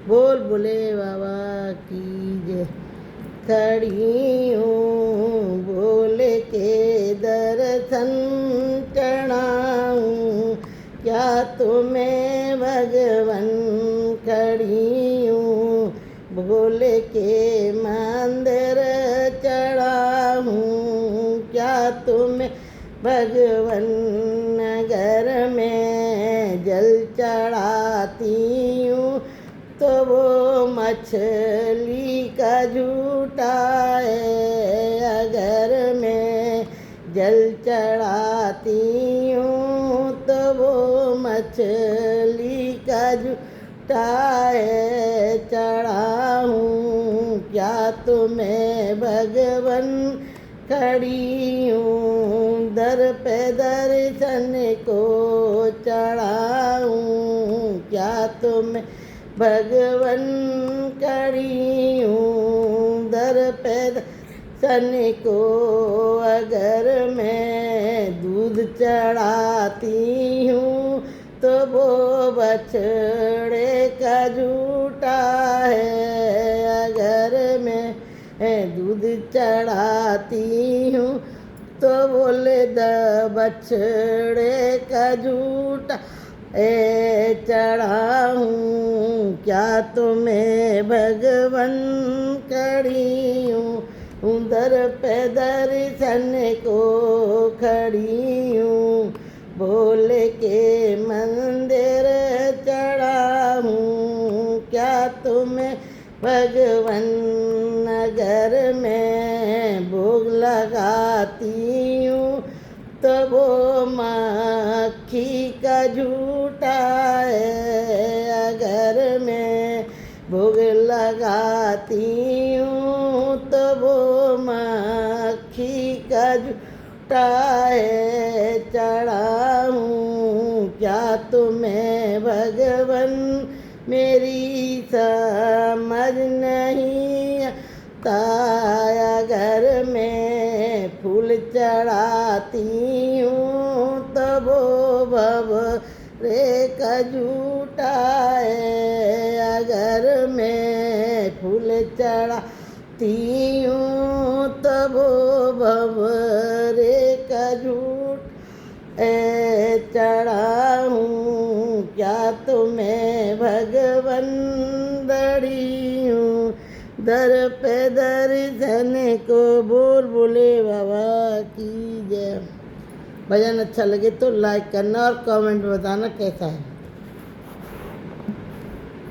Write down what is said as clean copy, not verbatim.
बोल बोले बाबा की जय। खड़ी हूँ बोले के दर्शन चढ़ाऊँ, क्या तुम्हें भगवन खड़ी हूँ बोले के मंदिर चढ़ाऊँ, क्या तुम्हें भगवन नगर में जल चढ़ाती हूँ तो वो मछली का झूठा है। अगर मैं जल चढ़ाती हूँ तो वो मछली का झूठा है। चढ़ाऊँ क्या तुम्हें भगवन खड़ी हूँ, दर पे दर्शन को चढ़ाऊँ, क्या तुम्हें भगवन खड़ी हूँ, दर पे दर्शन को। अगर मैं दूध चढ़ाती हूँ तो वो बछड़े का झूठा है। अगर मैं दूध चढ़ाती हूँ तो बोले बछड़े का झूठा ए। चढ़ाऊँ क्या तुम्हें भगवन खड़ी हूँ, दर पे दर्शन को खड़ी हूँ बोले के मंदिर चढ़ाऊँ, क्या तुम्हें भगवन नगर में भोग लगाती हूँ तो वो मक्खी का झूठा है। अगर मैं भोग लगाती हूँ तो वो मक्खी का झूठा है। चढ़ाऊँ क्या तुम्हें भगवन मेरी समझ नहीं आता। अगर मैं फूल चढ़ाती हूँ तो वो भंवरे का झूठा है। अगर मैं फूल चढ़ाती हूँ तो वो भंवरे का झूठा है। चढ़ाऊँ क्या तुम्हें भगवन दड़ी हूँ, दर पे दर्शन को। बोल बोले बाबा की जय। भजन अच्छा लगे तो लाइक करना और कमेंट में बताना कैसा है।